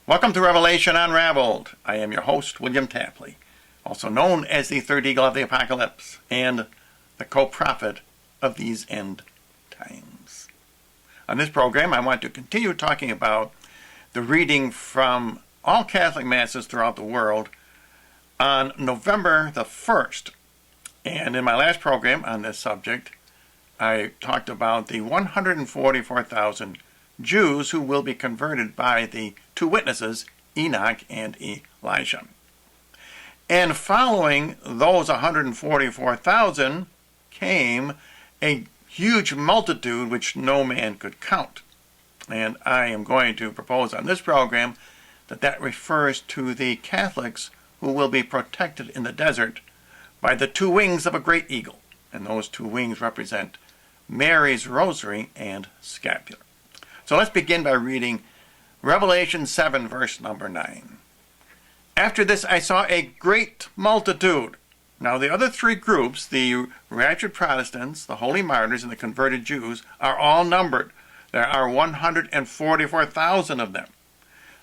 Welcome to Revelation Unraveled. I am your host, William Tapley, also known as the Third Eagle of the Apocalypse and the co-prophet of these end times. On this program, I want to continue talking about the reading from all Catholic Masses throughout the world on November the 1st. And in my last program on this subject, I talked about the 144,000 Jews who will be converted by the two witnesses, Enoch and Elijah. And following those 144,000 came a huge multitude which no man could count. And I am going to propose on this program that refers to the Catholics who will be protected in the desert by the two wings of a great eagle. And those two wings represent Mary's rosary and scapular. So let's begin by reading Revelation 7, verse number 9. After this I saw a great multitude. Now the other three groups, the raptured Protestants, the holy martyrs, and the converted Jews, are all numbered. There are 144,000 of them.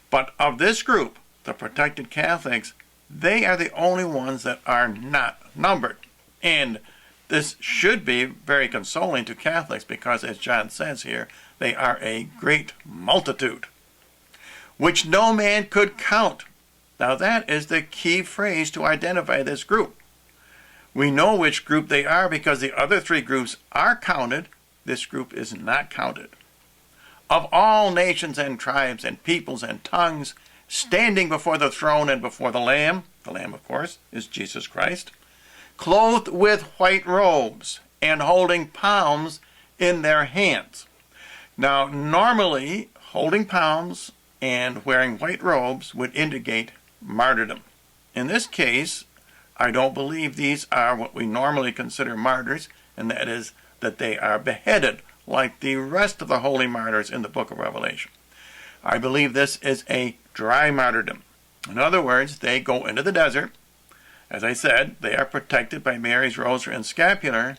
But of this group, the protected Catholics, they are the only ones that are not numbered. And this should be very consoling to Catholics because, as John says here, they are a great multitude, which no man could count. Now that is the key phrase to identify this group. We know which group they are because the other three groups are counted. This group is not counted. Of all nations and tribes and peoples and tongues, standing before the throne and before the Lamb, of course, is Jesus Christ, clothed with white robes and holding palms in their hands. Now, normally, holding palms and wearing white robes would indicate martyrdom. In this case, I don't believe these are what we normally consider martyrs, and that is that they are beheaded like the rest of the holy martyrs in the book of Revelation. I believe this is a dry martyrdom. In other words, they go into the desert. As I said, they are protected by Mary's rosary and scapular,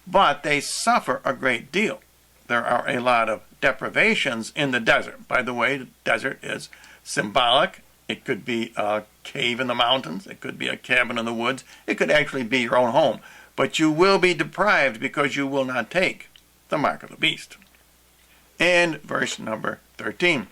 but they suffer a great deal. There are a lot of deprivations in the desert. By the way, the desert is symbolic. It could be a cave in the mountains. It could be a cabin in the woods. It could actually be your own home. But you will be deprived because you will not take the mark of the beast. And verse number 13.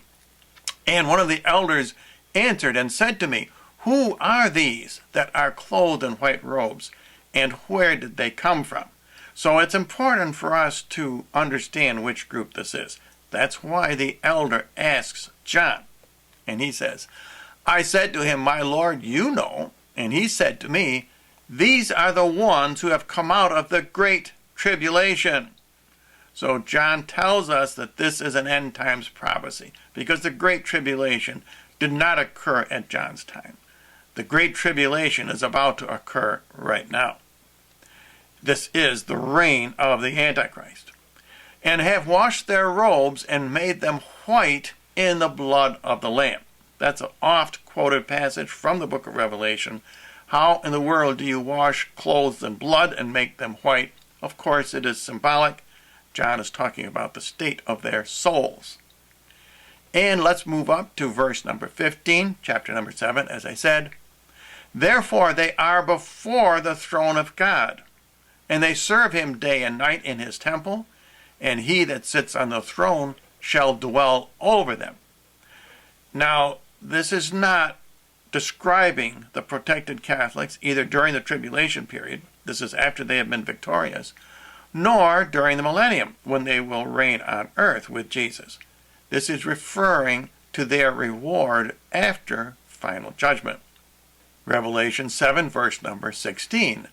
And one of the elders answered and said to me, Who are these that are clothed in white robes, and where did they come from? So it's important for us to understand which group this is. That's why the elder asks John. And he says, I said to him, My Lord, you know. And he said to me, These are the ones who have come out of the great tribulation. So John tells us that this is an end times prophecy, because the great tribulation did not occur at John's time. The great tribulation is about to occur right now. This is the reign of the Antichrist. And have washed their robes and made them white in the blood of the Lamb. That's an oft-quoted passage from the book of Revelation. How in the world do you wash clothes in blood and make them white? Of course, it is symbolic. John is talking about the state of their souls. And let's move up to verse number 15, chapter number 7, as I said. Therefore they are before the throne of God, and they serve him day and night in his temple, and he that sits on the throne shall dwell over them. Now, this is not describing the protected Catholics either during the tribulation period, this is after they have been victorious, nor during the millennium, when they will reign on earth with Jesus. This is referring to their reward after final judgment. Revelation 7, verse number 16.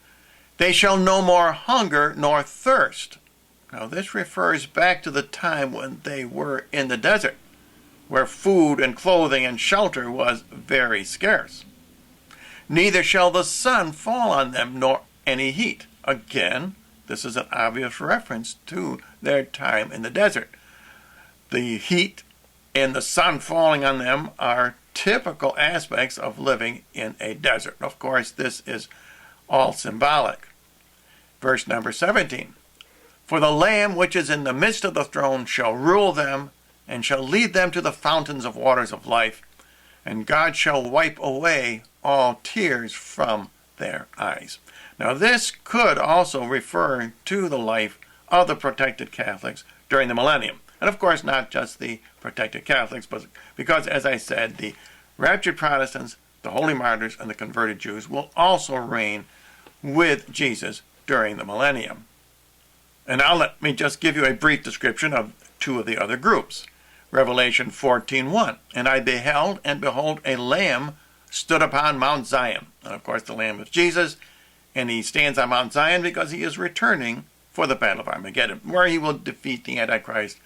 They shall no more hunger nor thirst. Now this refers back to the time when they were in the desert, where food and clothing and shelter was very scarce. Neither shall the sun fall on them, nor any heat. Again, this is an obvious reference to their time in the desert. The heat and the sun falling on them are typical aspects of living in a desert. Of course, this is all symbolic. Verse number 17. For the Lamb which is in the midst of the throne shall rule them, and shall lead them to the fountains of waters of life, and God shall wipe away all tears from their eyes. Now this could also refer to the life of the protected Catholics during the millennium. And of course not just the protected Catholics, but because, as I said, the raptured Protestants, the holy martyrs, and the converted Jews will also reign with Jesus during the millennium. And now let me just give you a brief description of two of the other groups. Revelation 14:1, and I beheld, and behold, a Lamb stood upon Mount Zion. And of course the Lamb is Jesus, and he stands on Mount Zion because he is returning for the Battle of Armageddon, where he will defeat the Antichrist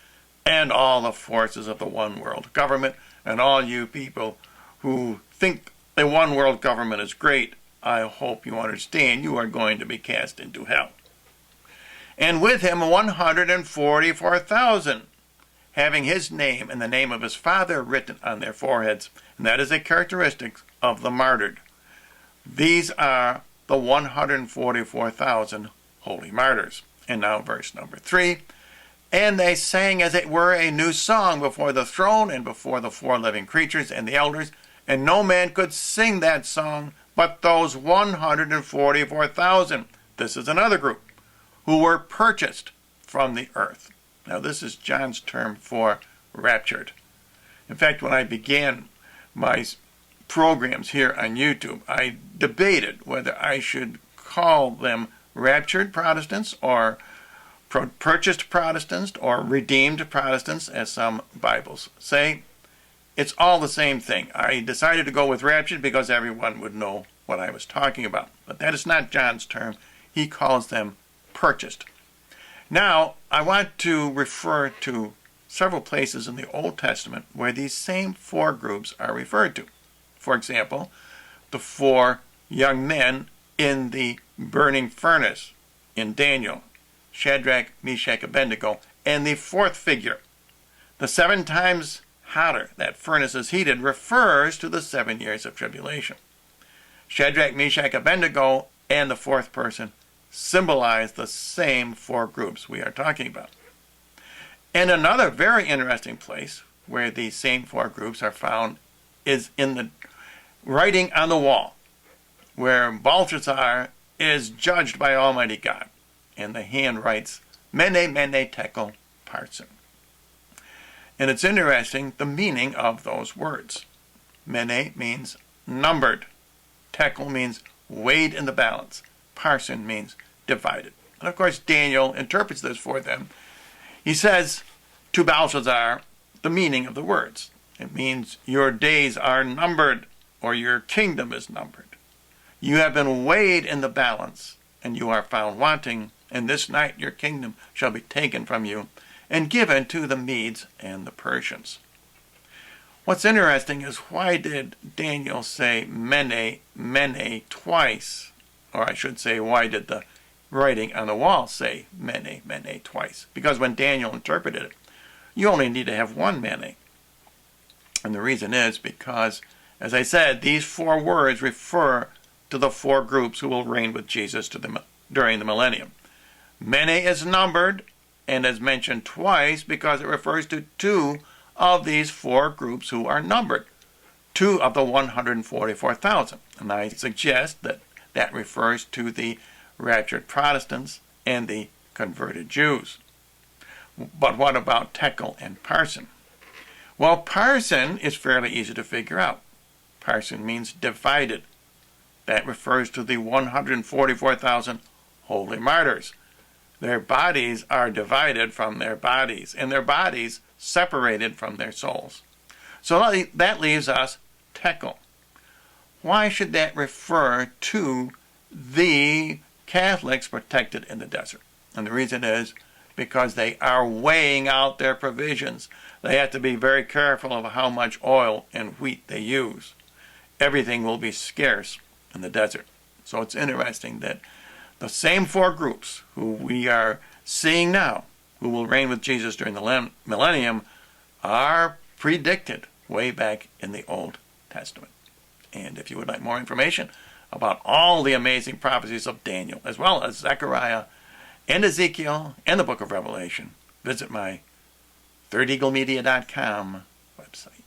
and all the forces of the one world government. And all you people who think the one world government is great, I hope you understand you are going to be cast into hell. And with him 144,000, having his name and the name of his Father written on their foreheads. And that is a characteristic of the martyred. These are the 144,000 holy martyrs. And now verse number 3. And they sang as it were a new song before the throne and before the four living creatures and the elders. And no man could sing that song but those 144,000. This is another group who were purchased from the earth. Now this is John's term for raptured. In fact, when I began my programs here on YouTube, I debated whether I should call them raptured Protestants or purchased Protestants or redeemed Protestants, as some Bibles say. It's all the same thing. I decided to go with raptured because everyone would know what I was talking about. But that is not John's term. He calls them purchased. Now, I want to refer to several places in the Old Testament where these same four groups are referred to. For example, the four young men in the burning furnace in Daniel, Shadrach, Meshach, Abednego, and the fourth figure, the 7 times hotter that furnace is heated, refers to the 7 years of tribulation. Shadrach, Meshach, Abednego, and the fourth person symbolize the same four groups we are talking about. And another very interesting place where these same four groups are found is in the writing on the wall, where Belshazzar is judged by Almighty God. And the hand writes, Mene, Mene, Tekel, Parsin. And it's interesting the meaning of those words. Mene means numbered. Tekel means weighed in the balance. Parsin means divided. And of course Daniel interprets this for them. He says to Belshazzar the meaning of the words. It means your days are numbered, or your kingdom is numbered. You have been weighed in the balance, and you are found wanting, and this night your kingdom shall be taken from you and given to the Medes and the Persians. What's interesting is, why did Daniel say Mene, Mene twice? Or I should say, why did the writing on the wall say Mene, Mene twice? Because when Daniel interpreted it, you only need to have one Mene. And the reason is because, as I said, these four words refer to the four groups who will reign with Jesus during the millennium. Mene is numbered and is mentioned twice because it refers to 2 of these four groups who are numbered, 2 of the 144,000. And I suggest that that refers to the raptured Protestants and the converted Jews. But what about Tekel and Parsin? Well, Parsin is fairly easy to figure out. Parsin means divided. That refers to the 144,000 holy martyrs. Their bodies are divided from their bodies, and their bodies separated from their souls. So that leaves us Tekel. Why should that refer to the Catholics protected in the desert? And the reason is because they are weighing out their provisions. They have to be very careful of how much oil and wheat they use. Everything will be scarce in the desert. So it's interesting that the same four groups who we are seeing now, who will reign with Jesus during the millennium, are predicted way back in the Old Testament. And if you would like more information about all the amazing prophecies of Daniel, as well as Zechariah and Ezekiel and the book of Revelation, visit my ThirdEagleMedia.com website.